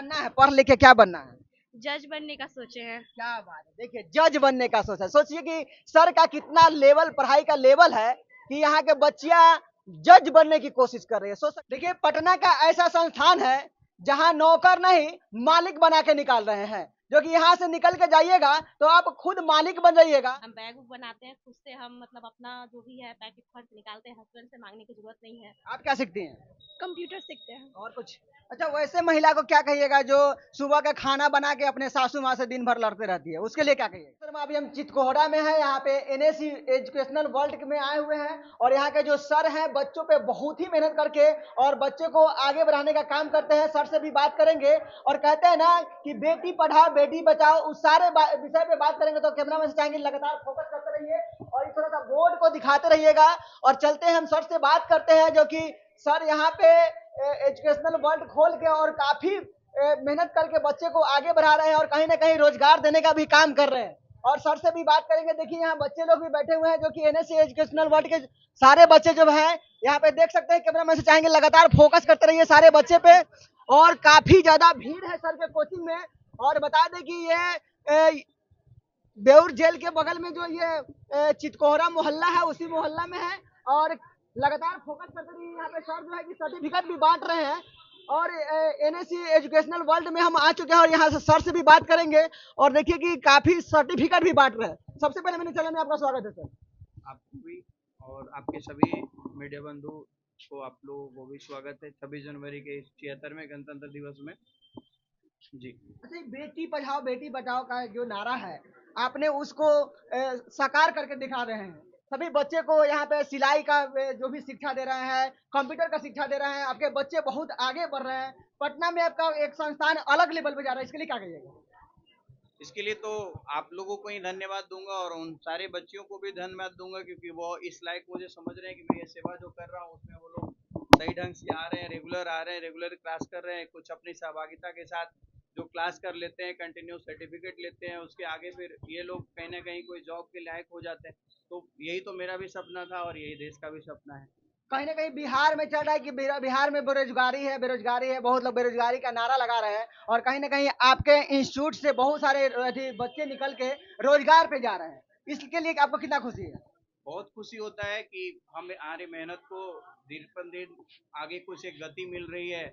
बनना है? पढ़ लिख के क्या बनना है? जज बनने का सोचे हैं। क्या बात है, देखिए जज बनने का सोचा। सोचिए कि सर का कितना लेवल, पढ़ाई का लेवल है कि यहाँ के बच्चियां जज बनने की कोशिश कर रही है। देखिए पटना का ऐसा संस्थान है जहाँ नौकर नहीं मालिक बना के निकाल रहे हैं, जो कि यहाँ से निकल के जाइएगा तो आप खुद मालिक बन जाइएगा। हम बैग वूग बनाते हैं खुद से, हम मतलब अपना जो भी है पैकेट खर्च निकालते हैं, हस्बैंड से मांगने की जरूरत नहीं है। आप क्या सीखती हैं? कंप्यूटर सीखते हैं। और कुछ? अच्छा, वैसे महिला को क्या कहिएगा जो सुबह का खाना बना के अपने सासू माँ से दिन भर लड़ते रहती है, उसके लिए क्या कहिएगा? सर अभी हम चितकोहरा में हैं, यहाँ पे एनएससी एजुकेशनल वर्ल्ड में आए हुए हैं और यहाँ के जो सर हैं बच्चों पे बहुत ही मेहनत करके और बच्चे को आगे बढ़ाने का काम करते हैं। सर से भी बात करेंगे और कहते हैं ना कि बेटी पढ़ाओ बेटी बचाओ, उस सारे विषय पे बात करेंगे। तो कैमरा मैन से चाहेंगे लगातार फोकस करते रहिए और इस थोड़ा सा बोर्ड को दिखाते रहिएगा और चलते हैं हम सर से बात करते हैं, जो कि सर यहाँ पे एजुकेशनल वर्ल्ड खोल के और काफी मेहनत करके बच्चे को आगे बढ़ा रहे हैं और कहीं ना कहीं रोजगार देने का भी काम कर रहे हैं। और सर से भी बात करेंगे। देखिए यहाँ बच्चे लोग भी बैठे हुए हैं जो कि एनएससी एजुकेशनल वर्ल्ड के सारे बच्चे जो हैं यहाँ पे देख सकते हैं। कैमरा मैन से चाहेंगे लगातार फोकस करते रहिए सारे बच्चे पे। और काफी ज्यादा भीड़ है सर के कोचिंग में। और बता दें कि ये बेउर जेल के बगल में जो ये चितकोहरा मोहल्ला है उसी मोहल्ला में है। और लगातार फोकस करते रहिए। यहाँ पे सर जो है कि सर्टिफिकेट भी बांट रहे हैं और एनएससी एजुकेशनल वर्ल्ड में हम आ चुके हैं और यहाँ से सर से भी बात करेंगे और देखिए कि काफी सर्टिफिकेट भी बांट रहे हैं। सबसे पहले मेरे चैनल में आपका स्वागत है सर। आपको भी और आपके सभी मीडिया बंधु को आप लोगों को भी स्वागत है 26 जनवरी के 76वें गणतंत्र दिवस में जी। अच्छा, बेटी पढ़ाओ बेटी बचाओ का जो नारा है आपने उसको साकार करके दिखा रहे हैं। सभी बच्चे को यहाँ पे सिलाई का जो भी शिक्षा दे रहे हैं, कंप्यूटर का शिक्षा दे रहे हैं। आपके बच्चे बहुत आगे बढ़ रहे हैं। पटना में आपका एक संस्थान अलग लेवल पे जा रहा है, इसके लिए क्या कहिएगा? इसके लिए तो आप लोगों को ही धन्यवाद दूंगा और उन सारे बच्चियों को भी धन्यवाद दूंगा क्योंकि वो इस लायक मुझे समझ रहे हैं कि मैं ये सेवा जो कर रहा हूँ उसमें वो लोग सही ढंग से आ रहे हैं, रेगुलर आ रहे हैं, रेगुलर क्लास कर रहे हैं। कुछ अपनी सहभागिता के साथ जो क्लास कर लेते हैं, कंटिन्यू सर्टिफिकेट लेते हैं, उसके आगे फिर ये लोग कहीं ना कहीं कोई जॉब के लायक हो जाते हैं। तो यही तो मेरा भी सपना था और यही देश का भी सपना है। कहीं ना कहीं बिहार में चल रहा है कि बिहार में बेरोजगारी है, बेरोजगारी है, बहुत लोग बेरोजगारी का नारा लगा रहे हैं और कहीं ना कहीं आपके इंस्टीट्यूट से बहुत सारे बच्चे निकल के रोजगार पे जा रहे हैं। इसके लिए आपको कितना खुशी है? बहुत खुशी होता है कि हम हमारी मेहनत को दिन पर दिन आगे कुछ एक गति मिल रही है।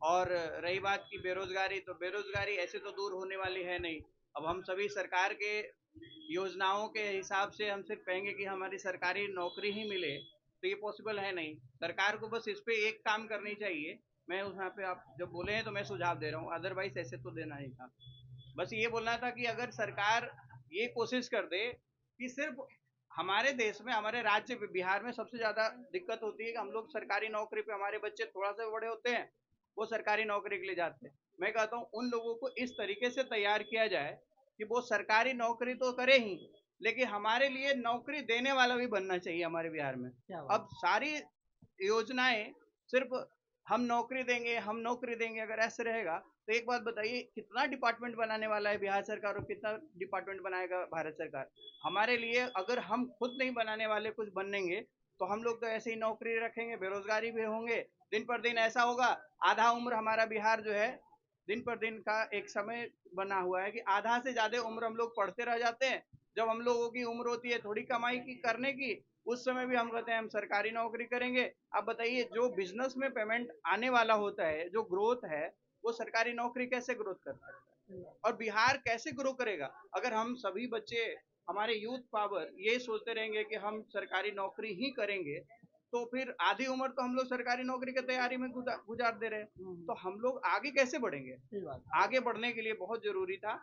और रही बात की बेरोजगारी, तो बेरोजगारी ऐसे तो दूर होने वाली है नहीं। अब हम सभी सरकार के योजनाओं के हिसाब से हम सिर्फ कहेंगे कि हमारी सरकारी नौकरी ही मिले तो ये पॉसिबल है नहीं। सरकार को बस इस पे एक काम करनी चाहिए। मैं यहाँ पे आप जब बोले हैं तो मैं सुझाव दे रहा हूँ, अदरवाइज ऐसे तो देना ही था। बस ये बोलना था कि अगर सरकार ये कोशिश कर दे कि सिर्फ हमारे देश में, हमारे राज्य में, बिहार में सबसे ज्यादा दिक्कत होती है कि हम लोग सरकारी नौकरी पे, हमारे बच्चे थोड़ा सा बड़े होते हैं वो सरकारी नौकरी के लिए जाते हैं। मैं कहता हूँ उन लोगों को इस तरीके से तैयार किया जाए कि वो सरकारी नौकरी तो करे ही लेकिन हमारे लिए नौकरी देने वाला भी बनना चाहिए हमारे बिहार में। अब सारी योजनाएं सिर्फ हम नौकरी देंगे हम नौकरी देंगे, अगर ऐसे रहेगा तो एक बात बताइए कितना डिपार्टमेंट बनाने वाला है बिहार सरकार और कितना डिपार्टमेंट बनाएगा भारत सरकार। हमारे लिए अगर हम खुद नहीं बनाने वाले कुछ बनेंगे तो हम लोग तो ऐसे ही नौकरी रखेंगे, बेरोजगारी भी होंगे। दिन पर दिन ऐसा होगा, आधा उम्र हमारा बिहार जो है, दिन पर दिन का एक समय बना हुआ है कि आधा से ज्यादा उम्र हम लोग पढ़ते रह जाते हैं। जब हम लोगों की उम्र होती है थोड़ी कमाई की करने की, उस समय भी हम कहते हैं हम सरकारी नौकरी करेंगे। अब बताइए जो बिजनेस में पेमेंट आने वाला होता है, जो ग्रोथ है, वो सरकारी नौकरी कैसे ग्रोथ कर सकता है और बिहार कैसे ग्रो करेगा अगर हम सभी बच्चे, हमारे यूथ पावर ये सोचते रहेंगे कि हम सरकारी नौकरी ही करेंगे। तो फिर आधी उम्र तो हम लोग सरकारी नौकरी की तैयारी में गुजार दे रहे हैं। तो हम लोग आगे कैसे बढ़ेंगे? आगे बढ़ने के लिए बहुत जरूरी था।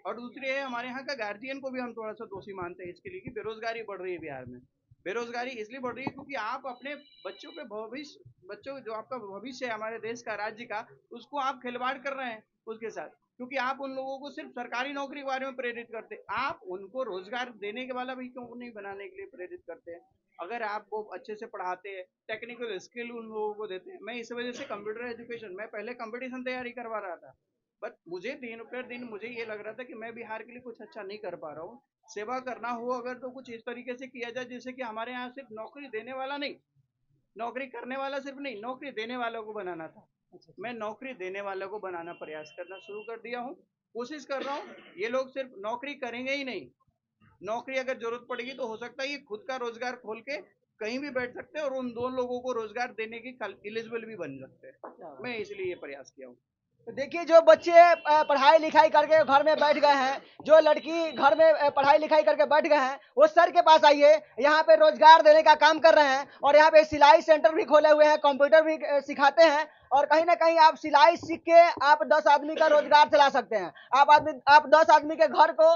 और दूसरी है, हमारे यहाँ का गार्जियन को भी हम थोड़ा सा दोषी मानते हैं इसके लिए कि बेरोजगारी बढ़ रही है बिहार में। बेरोजगारी इसलिए बढ़ रही है क्योंकि आप अपने बच्चों पे भविष्य, बच्चों जो आपका भविष्य है हमारे देश का, राज्य का, उसको आप खिलवाड़ कर रहे हैं उसके साथ। क्योंकि आप उन लोगों को सिर्फ सरकारी नौकरी के बारे में प्रेरित करते, आप उनको रोजगार देने के वाला भी क्यों नहीं बनाने के लिए प्रेरित करते हैं? अगर आप वो अच्छे से पढ़ाते हैं, टेक्निकल स्किल उन लोगों को देते हैं। मैं इस वजह से कंप्यूटर एजुकेशन, मैं पहले कंपटीशन तैयारी करवा रहा था, बट मुझे दिन पर दिन मुझे ये लग रहा था कि मैं बिहार के लिए कुछ अच्छा नहीं कर पा रहा हूँ। सेवा करना हो अगर तो कुछ इस तरीके से किया जाए जिससे कि हमारे यहाँ सिर्फ नौकरी देने वाला नहीं, नौकरी करने वाला सिर्फ नहीं, नौकरी देने वालों को बनाना था। मैं नौकरी देने वालों को बनाना प्रयास करना शुरू कर दिया हूँ, कोशिश कर रहा हूँ। ये लोग सिर्फ नौकरी करेंगे ही नहीं, नौकरी अगर जरूरत पड़ेगी तो हो सकता है ये खुद का रोजगार खोल के कहीं भी बैठ सकते हैं और उन दो लोगों को रोजगार देने की एलिजिबल भी बन सकते हैं। मैं इसलिए ये प्रयास किया हूँ। तो देखिए, जो बच्चे पढ़ाई लिखाई करके घर में बैठ गए हैं, जो लड़की घर में पढ़ाई लिखाई करके बैठ गए हैं, वो सर के पास आइए, यहाँ पे रोजगार देने का काम कर रहे हैं और यहाँ पे सिलाई सेंटर भी खोले हुए हैं, कंप्यूटर भी सिखाते हैं और कहीं ना कहीं आप सिलाई सीख के आप 10 आदमी का रोजगार चला सकते हैं। आप 10 आदमी के घर को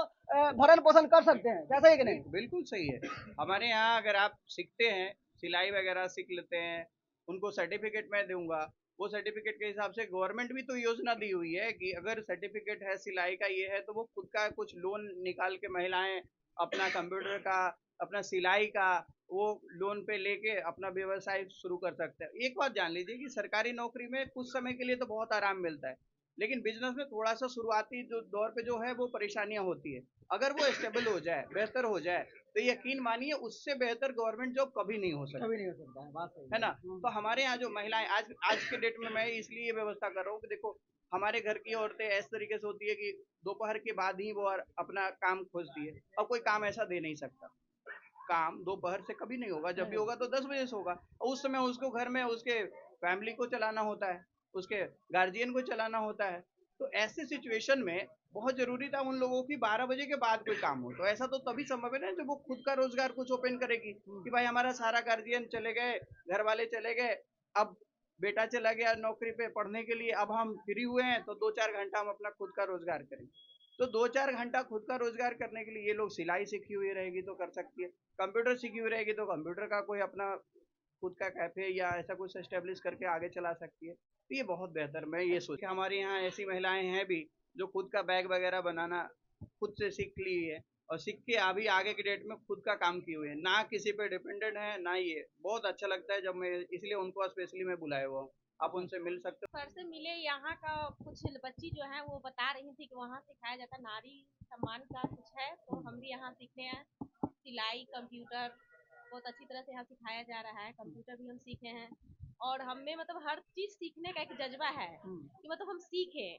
भरण पोषण कर सकते हैं, कैसा है कि नहीं? बिल्कुल सही है। हमारे यहाँ अगर आप सीखते हैं, सिलाई वगैरह सीख लेते हैं, उनको सर्टिफिकेट मैं दूंगा। वो सर्टिफिकेट के हिसाब से गवर्नमेंट भी तो योजना दी हुई है कि अगर सर्टिफिकेट है सिलाई का ये है तो वो खुद का कुछ लोन निकाल के महिलाएं अपना कंप्यूटर का, अपना सिलाई का वो लोन पे लेके अपना व्यवसाय शुरू कर सकते हैं। एक बात जान लीजिए कि सरकारी नौकरी में कुछ समय के लिए तो बहुत आराम मिलता है, लेकिन बिजनेस में थोड़ा सा शुरुआती जो दौर पे जो है वो परेशानियां होती है। अगर वो स्टेबल हो जाए, बेहतर हो जाए, तो यकीन मानिए उससे बेहतर गवर्नमेंट जॉब कभी नहीं हो सकती। कभी नहीं हो सकता है, बात सही है ना? तो हमारे यहाँ जो महिलाएं आज आज के डेट में मैं इसलिए ये व्यवस्था कर रहा हूँ कि देखो हमारे घर की औरतें इस तरीके से होती है कि दोपहर के बाद ही वो अपना काम खोजती है और कोई काम ऐसा दे नहीं सकता। काम दोपहर से कभी नहीं होगा, जब भी होगा तो 10 बजे से होगा और उस समय उसको घर में उसके फैमिली को चलाना होता है, उसके गार्जियन को चलाना होता है। तो ऐसे सिचुएशन में बहुत जरूरी था उन लोगों की 12 बजे के बाद कोई काम हो। तो ऐसा तो तभी संभव है ना जब वो खुद का रोजगार कुछ ओपन करेगी कि भाई हमारा सारा गार्जियन चले गए, घर वाले चले गए, अब बेटा चला गया नौकरी पे पढ़ने के लिए, अब हम फ्री हुए हैं तो 2-4 घंटा हम अपना खुद का रोजगार करें। तो 2-4 घंटा खुद का रोजगार करने के लिए ये लोग सिलाई सीखी हुई रहेगी तो कर सकती है, कंप्यूटर सीखी हुई रहेगी तो कंप्यूटर का कोई अपना खुद का कैफे या ऐसा कुछ एस्टेब्लिश करके आगे चला सकती है। तो ये बहुत बेहतर, मैं ये सोच हमारे यहाँ ऐसी महिलाएं हैं भी जो खुद का बैग वगैरह बनाना खुद से सीख ली है और सीख के अभी आगे की डेट में खुद का काम किए हुए हैं, ना किसी पे डिपेंडेंट है ना। ये बहुत अच्छा लगता है जब मैं, इसलिए उनको स्पेशली मैं बुलाया हुआ हूँ। आप उनसे मिल सकते हो। सर से मिले, यहाँ का कुछ बच्ची जो है वो बता रही थी कि वहाँ सिखाया जाता नारी सम्मान का कुछ है, तो हम भी यहाँ सीखने हैं। सिलाई, कंप्यूटर बहुत अच्छी तरह से यहाँ सिखाया जा रहा है, कंप्यूटर भी हम सीखे हैं और हमें मतलब हर चीज सीखने का एक जज्बा है कि मतलब हम सीखे।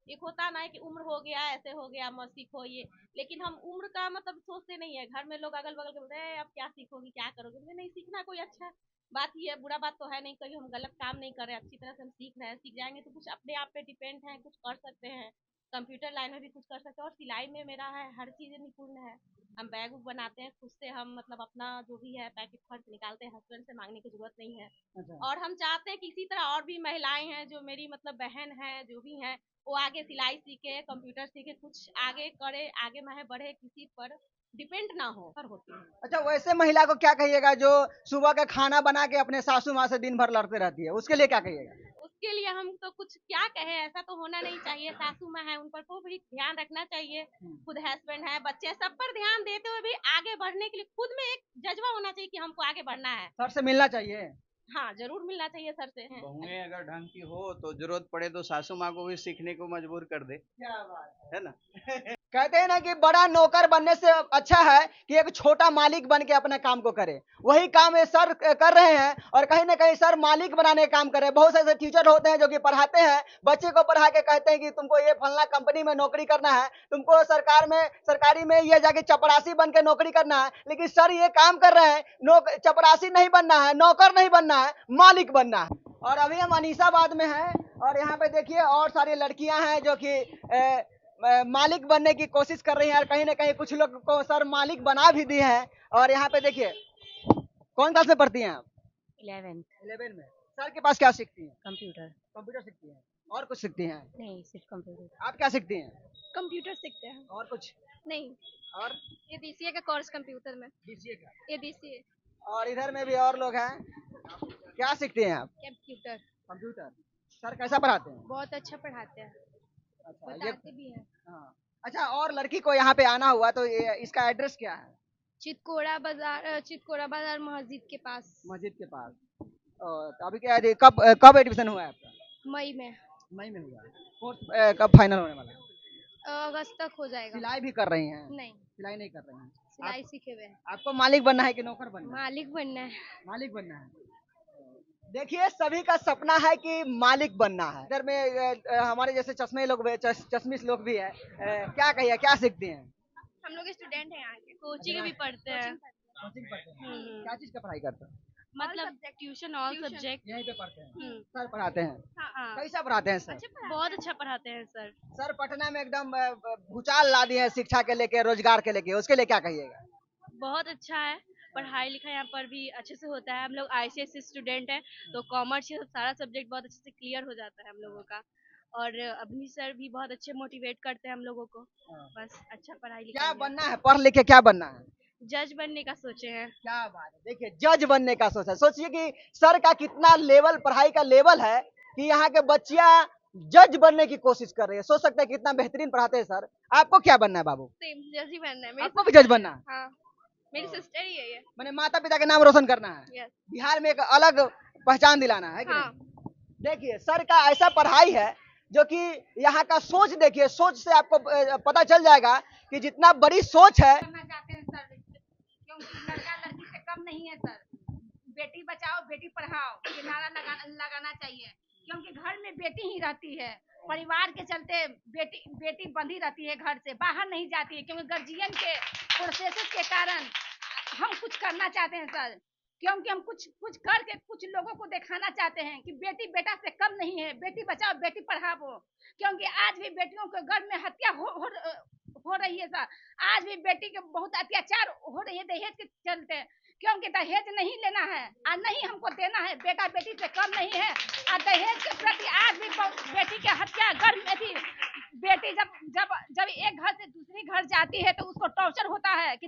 एक होता ना है कि उम्र हो गया ऐसे हो गया मत सीखो ये, लेकिन हम उम्र का मतलब सोचते नहीं है। घर में लोग अगल बगल के बोलते हैं अब क्या सीखोगी क्या करोगे, नहीं सीखना कोई अच्छा बात ही है, बुरा बात तो है नहीं। कभी हम गलत काम नहीं कर रहे, अच्छी तरह से हम सीख रहे हैं, सीख जाएंगे तो कुछ अपने आप पे डिपेंड है, कुछ कर सकते हैं। कंप्यूटर लाइन में भी कुछ कर सकते हैं और सिलाई में मेरा है, हर चीज़ निपुण है। हम बैग उग बनाते हैं खुद से, हम मतलब अपना जो भी है पैकेट खर्च निकालते हैं, हस्बैंड से मांगने की जरूरत नहीं है। अच्छा। और हम चाहते हैं कि इसी तरह और भी महिलाएं हैं जो मेरी मतलब बहन है जो भी हैं, वो आगे सिलाई सीखे, कंप्यूटर सीखे, कुछ आगे करे, आगे माहे बढ़े, किसी पर डिपेंड ना हो पर होती है। अच्छा, वैसे महिला को क्या कहिएगा जो सुबह का खाना बना के अपने सासू माँ से दिन भर लड़ते रहती है, उसके लिए क्या कहिएगा? उसके लिए हम तो कुछ क्या कहें, ऐसा तो होना नहीं चाहिए। सासू माँ है, उन पर तो भी ध्यान रखना चाहिए। खुद हस्बैंड है, बच्चे, सब पर ध्यान देते हुए भी आगे बढ़ने के लिए खुद में एक जज्बा होना चाहिए कि हमको आगे बढ़ना है। सर से मिलना चाहिए। हाँ, जरूर मिलना चाहिए सर से। बहुएं अगर ढंग की हो तो जरूरत पड़े तो सासू माँ को भी सीखने को मजबूर कर दे, क्या बात है ना? कहते हैं ना कि बड़ा नौकर बनने से अच्छा है कि एक छोटा मालिक बन के अपने काम को करे। वही काम ये सर कर रहे हैं और कहीं ना कहीं सर मालिक बनाने का काम कर रहे हैं। बहुत से ऐसे टीचर होते हैं जो कि पढ़ाते हैं, बच्चे को पढ़ा के कहते हैं कि तुमको ये फलना कंपनी में नौकरी करना है, तुमको सरकारी में ये जाके चपरासी बन के नौकरी करना है। लेकिन सर ये काम कर रहे हैं, चपरासी नहीं बनना है, नौकर नहीं बनना है, मालिक बनना है। और अभी हम अनीसाबाद में हैं और यहाँ पे देखिए और सारी लड़कियां हैं जो कि मालिक बनने की कोशिश कर रही हैं और कहीं ना कहीं कुछ लोग को सर मालिक बना भी दिए हैं। और यहाँ पे देखिए, कौन क्लास में पढ़ती हैं आप? 11 में। सर के पास क्या सीखती हैं? कंप्यूटर सीखती हैं। और कुछ सीखती हैं? नहीं, सिर्फ कंप्यूटर। आप क्या सीखती हैं? कंप्यूटर सीखते हैं। और कुछ? नहीं, और ये डीसीए का कोर्स कंप्यूटर में। डीसीए का। ये डीसीए और इधर में भी और लोग हैं, क्या सीखते हैं आप? कंप्यूटर। कंप्यूटर। सर कैसा पढ़ाते हैं? बहुत अच्छा पढ़ाते हैं, अच्छा, ये बताते भी हैं। हाँ। अच्छा, और लड़की को यहाँ पे आना हुआ तो इसका एड्रेस क्या है? चितकोड़ा बाजार मस्जिद के पास। मस्जिद के पास। तो अभी क्या है, कब एडमिशन हुआ है आपका? मई में। मई में हुआ है। कोर्स कब फाइनल होने वाला है? अगस्त तक हो जाएगा। सिलाई भी कर रही हैं? नहीं, सिलाई नहीं कर रही हैं। सिलाई सीखे हुए हैं। आपको मालिक बनना है कि नौकर बनना है? मालिक बनना है। मालिक बनना है। देखिए सभी का सपना है कि मालिक बनना है। इधर में हमारे जैसे चश्मे लोग चश्मिश लोग भी है, क्या कहिए क्या सीखते हैं? हम लोग स्टूडेंट हैं यहाँ के, कोचिंग भी पढ़ते हैं। कोचिंग पढ़ते हैं, क्या चीज का पढ़ाई करते हैं? मतलब ट्यूशन, ऑल सब्जेक्ट। यहीं पे पढ़ते हैं, सर पढ़ाते हैं? हाँ, कैसा पढ़ाते हैं सर? बहुत अच्छा पढ़ाते हैं सर। सर पटना में एकदम भूचाल ला दिए हैं शिक्षा के लेके, रोजगार के लेके, उसके लिए क्या कहिएगा? बहुत अच्छा है, पढ़ाई लिखाई यहाँ पर भी अच्छे से होता है। हम लोग आईसीएसई स्टूडेंट हैं, तो कॉमर्स ये सब सारा सब्जेक्ट बहुत अच्छे से क्लियर हो जाता है हम लोगों का। और अवनी सर भी बहुत अच्छे मोटिवेट करते हैं हम लोगों को। बस अच्छा पढ़ाई क्या लिखाई बनना है, पढ़ लिख के क्या बनना है? जज बनने का सोचे हैं। क्या बात है, देखिए जज बनने का सोच है। सोचिए कि सर का कितना लेवल, पढ़ाई का लेवल है कि यहाँ के बच्चियां जज बनने की कोशिश कर रही है। सोच सकते हैं कितना बेहतरीन पढ़ाते हैं सर। आपको क्या बनना है बाबू? सेम जज ही बनना है। आपको भी जज बनना है? हाँ, मेरी सिस्टर ही है ये। मैंने माता पिता के नाम रोशन करना है, यस। बिहार में एक अलग पहचान दिलाना है कि हाँ। नहीं? देखिए सर का ऐसा पढ़ाई है जो कि यहाँ का सोच, देखिए सोच से आपको पता चल जाएगा कि जितना बड़ी सोच है। करना चाहते हैं सर, क्योंकि लड़का लड़की से कम नहीं है सर। बेटी बचाओ बेटी पढ़ाओ ये नारा लगाना चाहिए, क्योंकि घर में बेटी ही रहती है। परिवार के चलते बेटी बंधी रहती है, घर से बाहर नहीं जाती है, क्योंकि गार्जियन के प्रोसेस के कारण हम कुछ करना चाहते हैं सर। क्योंकि हम कुछ करके कुछ लोगों को दिखाना चाहते हैं कि बेटी बेटा से कम नहीं है। बेटी बचाओ बेटी पढ़ाओ, क्योंकि आज भी बेटियों के घर में हत्या हो रही है सर। आज भी बेटी के बहुत अत्याचार हो रही है दहेज के चलते, क्योंकि दहेज नहीं लेना है और नहीं हमको देना है। बेटा बेटी से कम नहीं है और दहेज के प्रति आज भी बेटी के हत्या घर में भी। बेटी जब एक घर से दूसरी घर जाती है तो उसको टॉर्चर होता है कि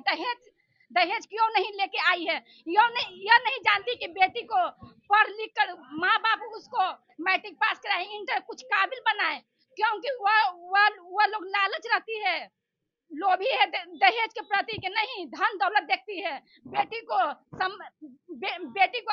दहेज क्यों नहीं लेके आई है। यह नहीं जानती कि बेटी को पढ़ लिख कर माँ बाप उसको मैट्रिक पास कराए, इंटर कुछ काबिल बनाए, क्योंकि वह लोग लालच रहती है, लोभी है दहेज के प्रति कि नहीं धन दौलत देखती है। बेटी को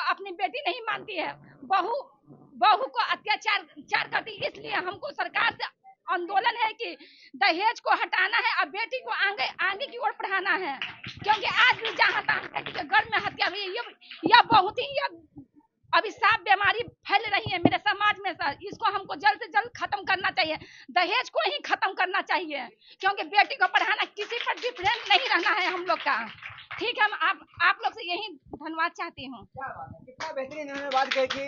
अपनी बेटी नहीं मानती है, बहू को अत्याचार करती है। इसलिए हमको सरकार से आंदोलन है कि दहेज को हटाना है और बेटी को आगे की ओर पढ़ाना है, क्योंकि आज भी जहाँ तहाँ घर में हत्या हुई है। यह बहुत ही अभिशाप बीमारी फैल रही है मेरे समाज में सर। इसको हमको जल्द से जल्द खत्म करना चाहिए, दहेज को ही खत्म करना चाहिए, क्योंकि बेटी को पढ़ाना किसी पर डिफरेंस नहीं रहना है हम लोग का। ठीक है, हम आप लोग से यही धन्यवाद चाहती हूँ। कितना बेहतरीन इन्होंने बात कही कि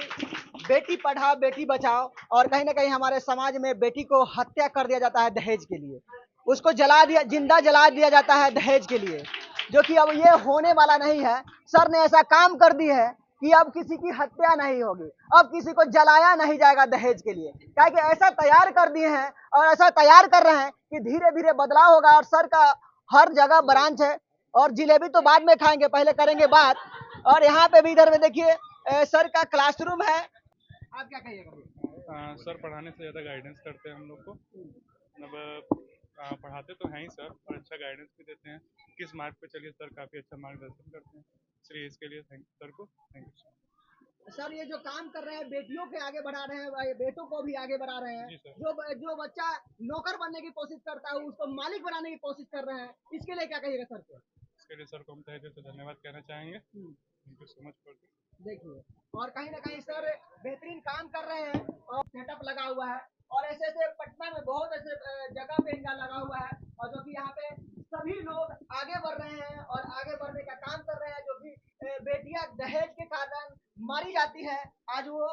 बेटी पढ़ाओ बेटी बचाओ, और कहीं ना कहीं हमारे समाज में बेटी को हत्या कर दिया जाता है दहेज के लिए, उसको जिंदा जला दिया जाता है दहेज के लिए, जो कि अब ये होने वाला नहीं है। सर ने ऐसा काम कर दी है कि अब किसी की हत्या नहीं होगी, अब किसी को जलाया नहीं जाएगा दहेज के लिए, क्या कि ऐसा तैयार कर दिए हैं और ऐसा तैयार कर रहे हैं कि धीरे धीरे बदलाव होगा। और सर का हर जगह ब्रांच है, और जिलेबी तो बाद में खाएंगे, पहले करेंगे बात। और यहाँ पे भी इधर में देखिए सर का क्लासरूम है। आप क्या कहिएगा? सर पढ़ाने से ज़्यादा गाइडेंस करते हैं हम लोग को, मतलब पढ़ाते तो हैं ही सर, और अच्छा गाइडेंस भी देते हैं किस मार्ग पे चलिए। सर काफ़ी अच्छा मार्गदर्शन करते हैं, इसलिए इसके लिए सर को थैंक यू सर। ये जो काम कर रहे हैं, बेटियों के आगे बढ़ा रहे हैं, बेटों को भी आगे बढ़ा रहे हैं। जी सर। जो बच्चा नौकर बनने की कोशिश करता है उसको मालिक बनाने की कोशिश कर रहे हैं, इसके लिए क्या कहिएगा सर को? इसके लिए सर को हम तहे दिल से धन्यवाद कहना चाहेंगे। Thank you so much for this. देखिए, और कहीं ना कहीं सर बेहतरीन काम कर रहे हैं और सेटअप लगा हुआ है, और ऐसे ऐसे पटना में बहुत ऐसे जगह पे इनका लगा हुआ है, और जो कि यहाँ पे सभी लोग आगे बढ़ रहे हैं और आगे बढ़ने का काम कर रहे हैं। जो कि बेटियां दहेज के कारण मारी जाती है, आज वो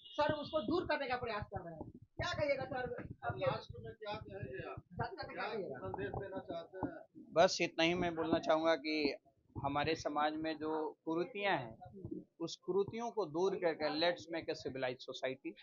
सर उसको दूर करने का प्रयास कर रहे हैं। क्या कहिएगा सर? लास्ट में क्या कहिएगा, संदेश देना चाहते हैं? बस इतना ही मैं बोलना चाहूँगा कि हमारे समाज में जो कुरीतियाँ हैं उस कुरीतियों को दूर करके let's make a civilise society.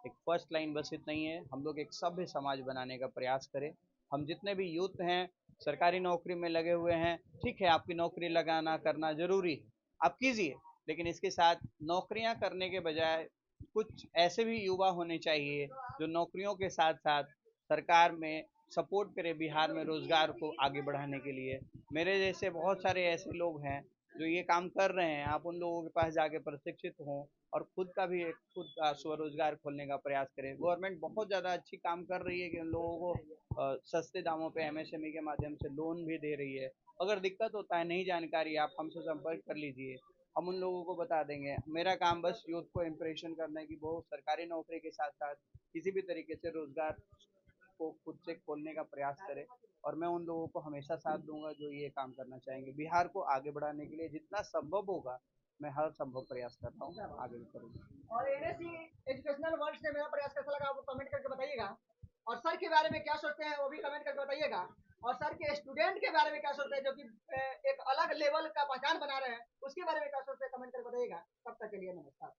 एक फर्स्ट लाइन बस इतना ही है, हम लोग एक सभ्य समाज बनाने का प्रयास करें। हम जितने भी यूथ हैं सरकारी नौकरी में लगे हुए हैं, ठीक है आपकी नौकरी लगाना करना जरूरी है, आप कीजिए, लेकिन इसके साथ नौकरियां करने के बजाय कुछ ऐसे भी युवा होने चाहिए जो नौकरियों के साथ साथ सरकार में सपोर्ट करे बिहार में रोजगार को आगे बढ़ाने के लिए। मेरे जैसे बहुत सारे ऐसे लोग हैं जो ये काम कर रहे हैं, आप उन लोगों के पास जाके प्रशिक्षित हों और खुद का स्वरोजगार खोलने का प्रयास करें। गवर्नमेंट बहुत ज़्यादा अच्छी काम कर रही है कि उन लोगों को सस्ते दामों पे एमएसएमई के माध्यम से लोन भी दे रही है। अगर दिक्कत होता है नहीं जानकारी, आप हमसे संपर्क कर लीजिए। हम उन लोगों को बता देंगे। मेरा काम बस यूथ को इम्प्रेशन करना है कि वो सरकारी नौकरी के साथ साथ किसी भी तरीके से रोजगार को खुद से खोलने का प्रयास करे, और मैं उन लोगों को हमेशा साथ दूंगा जो ये काम करना चाहेंगे। बिहार को आगे बढ़ाने के लिए जितना संभव होगा मैं हर संभव प्रयास कर रहा हूँ, आगे भी करूँगा। और एनएससी एजुकेशनल वर्ल्ड से मेरा प्रयास कैसा लगा वो कमेंट करके बताइएगा। और सर के बारे में क्या सोचते हैं वो भी कमेंट करके बताइएगा। और सर के स्टूडेंट के बारे में क्या सोचते हैं जो कि एक अलग लेवल का पहचान बना रहे हैं, उसके बारे में क्या सोचते हैं कमेंट करके बताइएगा। तब तक के लिए नमस्कार।